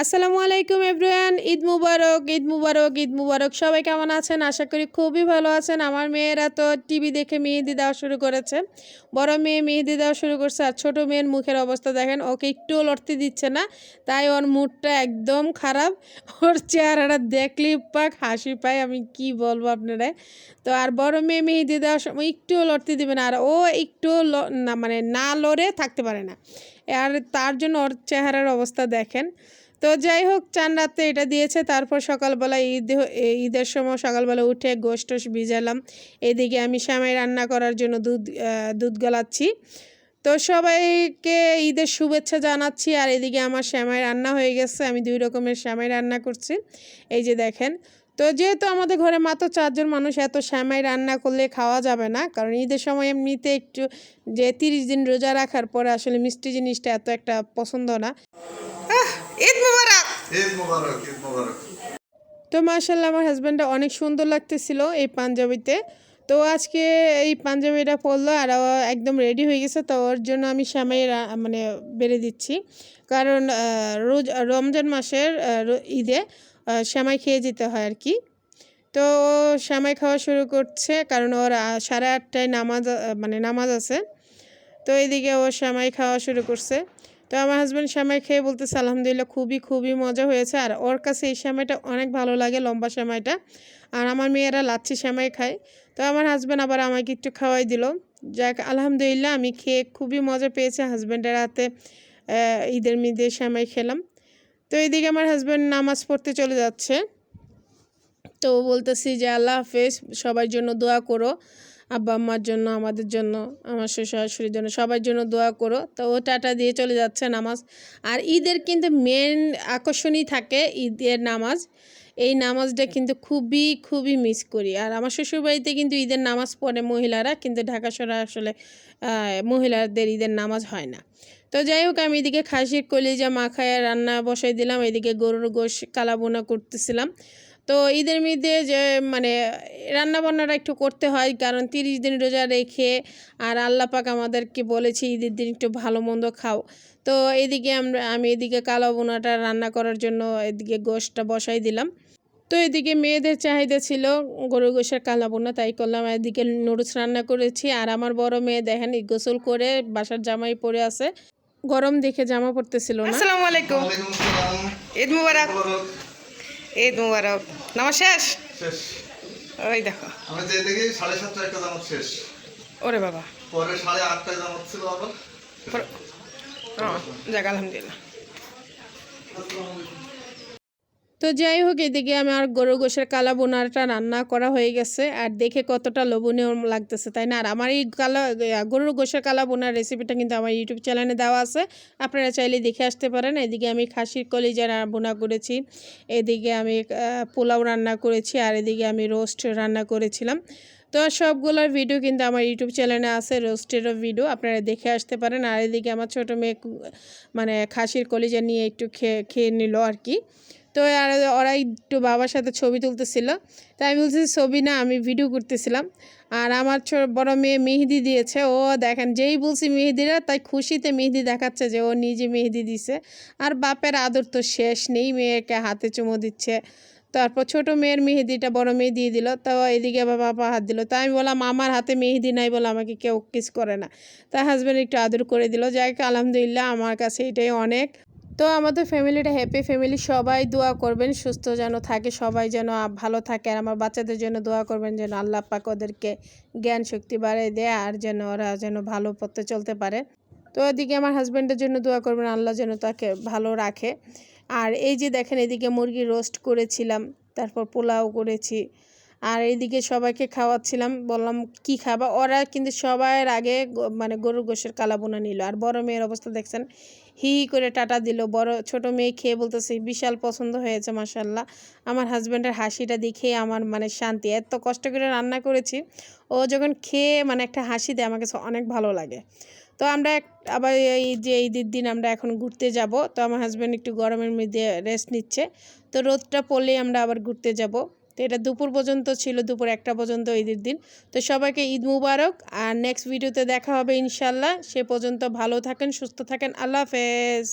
আসসালামু আলাইকুম এভরিওয়ান, ঈদ মুবারক, ঈদ মুবারক, ঈদ মুবারক। সবাই কেমন আছেন? আশা করি খুবই ভালো আছেন। আমার মেয়েরা তো টিভি দেখে মেহেদি দেওয়া শুরু করেছে। বড় মেয়ে মেহেদি দেওয়া শুরু করছে, আর ছোটো মেয়ের মুখের অবস্থা দেখেন, ওকে একটুও লড়তে দিচ্ছে না, তাই ওর মুডটা একদম খারাপ। ওর চেহারাটা দেখলেই পাক হাসি পায়, আমি কি বলবো আপনারা। তো আর বড় মেয়ে মেহেদি দেওয়ার সময় একটুও লড়তে দিবে না, আর ও একটুও না মানে না লড়ে থাকতে পারে না, আর তার জন্য ওর চেহারার অবস্থা দেখেন। তো যাই হোক, চান রাতে এটা দিয়েছে। তারপর সকালবেলা ঈদের সময় সকালবেলা উঠে গোশত ভিজালাম। এদিকে আমি সেমাই রান্না করার জন্য দুধ গলাচ্ছি। তো সবাইকে ঈদের শুভেচ্ছা জানাচ্ছি। আর এদিকে আমার সেমাই রান্না হয়ে গেছে, আমি 2 রকমের সেমাই রান্না করছি, এই যে দেখেন। তো যেহেতু আমাদের ঘরে মাত্র 4 জন মানুষ, এত সেমাই রান্না করলে খাওয়া যাবে না, কারণ ঈদের সময় এমনিতে একটু যে 30 দিন রোজা রাখার পরে আসলে মিষ্টি জিনিসটা এত একটা পছন্দ না। ঈদ মুবারক, ঈদ মুবারক, ঈদ মুবারক। তো মাশাআল্লাহ আমার হাজব্যান্ডটা অনেক সুন্দর লাগতেছিল এই পাঞ্জাবিতে। তো আজকে এই পাঞ্জাবিটা পরলো আর ও একদম রেডি হয়ে গেছে। তো ওর জন্য আমি সেমাই মানে বেড়ে দিচ্ছি, কারণ রমজান মাসের ঈদে সেমাই খেয়ে যেতে হয় আর কি। তো সেমাই খাওয়া শুরু করছে, কারণ ওর 8:30টায় নামাজ আছে। তো এইদিকে ও সেমাই খাওয়া শুরু করছে। তো আমার হাজব্যান্ড সেমাই খেয়ে বলতেছে আলহামদুলিল্লাহ খুবই মজা হয়েছে, আর ওর কাছে এই সেমাইটা অনেক ভালো লাগে, লম্বা সেমাইটা। আর আমার মেয়েরা লাচ্ছি সেমাই খায়। তো আমার হাজব্যান্ড আবার আমাকে একটু খাওয়াই দিল। যাক আলহামদুলিল্লাহ, আমি খেয়ে খুবই মজা পেয়েছি। হাজব্যান্ডের হাতে ঈদের মিদে সেমাই খেলাম। তো এইদিকে আমার হাজব্যান্ড নামাজ পড়তে চলে যাচ্ছে। তো বলতেছি যে আল্লাহ হাফেজ, সবার জন্য দোয়া করো, আব্বা আম্মার জন্য, আমাদের জন্য, আমার শ্বশুর শাশুড়ির জন্য, সবার জন্য দোয়া করো। তো ও টাটা দিয়ে চলে যাচ্ছে নামাজ। আর ঈদের কিন্তু মেন আকর্ষণই থাকে ঈদের নামাজ। এই নামাজটা কিন্তু খুবই মিস করি। আর আমার শ্বশুরবাড়িতে কিন্তু ঈদের নামাজ পড়ে মহিলারা, কিন্তু ঢাকা শহরে আসলে মহিলাদের ঈদের নামাজ হয় না। তো যাই হোক, আমি এদিকে খাসির কলিজা মাখায় রান্না বসাই দিলাম, এদিকে গরুর গোশ কালাবোনা করতেছিলাম। তো ঈদের মধ্যে যে রান্নাবান্নাটা একটু করতে হয়, কারণ 30 দিন রোজা রেখে, আর আল্লাহ পাক আমাদেরকে বলেছে ঈদের দিন একটু ভালো মন্দ খাও। তো এদিকে আমি এদিকে কালো বোনাটা রান্না করার জন্য এদিকে গোশটা বসাই দিলাম। তো এদিকে মেয়েদের চাহিদা ছিল গরুর গোশের কালো বোনা, তাই করলাম। এদিকে নুডলস রান্না করেছি। আর আমার বড় মেয়ে দেখেন গোসল করে বাসার জামাই পরে আছে, গরম দেখে জামা পরতেছিল না। আসসালামু আলাইকুম, ঈদ মুবারক, ঈদ মুবারক। নামাজ শেষ? শেষ। ওই দেখো আমি যে দেখি 7:30টায় একটা জামাত শেষ। ওরে বাবা, পরে 8:30টায় জামাত ছিল আবার। যাক আলহামদুলিল্লাহ। তো যাই হোক, এদিকে আমার গরুর গোশের কালা বোনাটা রান্না করা হয়ে গেছে, আর দেখে কতটা লোভনীয় লাগতেছে, তাই না? আর আমার এই গরুর গোশের কালা বোনার রেসিপিটা কিন্তু আমার ইউটিউব চ্যানেলে দেওয়া আছে, আপনারা চাইলে দেখে আসতে পারেন। এদিকে আমি খাসির কলিজা বোনা করেছি, এদিকে আমি পোলাও রান্না করেছি, আর এদিকে আমি রোস্ট রান্না করেছিলাম। তো সবগুলোর ভিডিও কিন্তু আমার ইউটিউব চ্যানেলে আছে, রোস্টেরও ভিডিও, আপনারা দেখে আসতে পারেন। আর এদিকে আমার ছোটো মেয়ে খাসির কলিজা নিয়ে একটু খেয়ে নিল আর কি। তো আর ওরা একটু বাবার সাথে ছবি তুলতেছিল, তাই আমি বলছি ছবি না, আমি ভিডিও করতেছিলাম। আর আমার বড় মেয়ে মেহেদি দিয়েছে, ও দেখেন যেই বলছি মেহেদিরা, তাই খুশিতে মেহেদি দেখাচ্ছে যে ও নিজে মেহেদি দিছে। আর বাপের আদর তো শেষ নেই, মেয়েকে হাতে চুমো দিচ্ছে। তারপর ছোট মেয়ের মেহেদিটা বড় মেয়ে দিয়ে দিল, তো এদিকে আবার বাবা হাত দিল। তাই আমি বললাম আমার হাতে মেহেদি নাই বলে আমাকে কেউ কিস করে না। তাই হাজব্যান্ড একটু আদর করে দিল। যাই আলহামদুলিল্লাহ, আমার কাছে এটাই অনেক। তো আমাদের ফ্যামিলিটা হ্যাপি ফ্যামিলি, সবাই দোয়া করবেন সুস্থ যেন থাকে, সবাই যেন ভালো থাকে। আর আমার বাচ্চাদের জন্য দোয়া করবেন যেন আল্লাহ পাক ওদেরকে জ্ঞান শক্তি বাড়িয়ে দেয়, আর যেন ওরা যেন ভালো পথে চলতে পারে। তো এদিকে আমার হাজব্যান্ডের জন্য দোয়া করবেন আল্লাহ যেন তাকে ভালো রাখে। আর এই যে দেখেন, এদিকে মুরগি রোস্ট করেছিলাম, তারপর পোলাও করেছি, আর এইদিকে সবাইকে খাওয়াচ্ছিলাম। বললাম কি খাবা, ওরা কিন্তু সবার আগে গরুর গোশের কালাবোনা নিল। আর বড় মেয়ের অবস্থা দেখছেন, হি করে টাটা দিল। ছোট মেয়ে খেয়ে বলতেছে বিশাল পছন্দ হয়েছে মাশাল্লাহ। আমার হাজব্যান্ডের হাসিটা দেখে আমার শান্তি, এত কষ্ট করে রান্না করেছি, ও যখন খেয়ে একটা হাসি দেয়, আমার কাছে অনেক ভালো লাগে। তো আমরা আবার এই যে ঈদের দিন আমরা এখন ঘুরতে যাব। তো আমার হাজব্যান্ড একটু গরমের মধ্যে রেস্ট নিচ্ছে, তো রোদটা পড়লেই আমরা আবার ঘুরতে যাব। তো এটা দুপুর পর্যন্ত ছিল, দুপুর 1টা পর্যন্ত ঈদের দিন। তো সবাইকে ঈদ মুবারক, আর নেক্সট ভিডিওতে দেখা হবে ইনশাল্লাহ। সে পর্যন্ত ভালো থাকেন, সুস্থ থাকেন, আল্লাহ হাফেজ।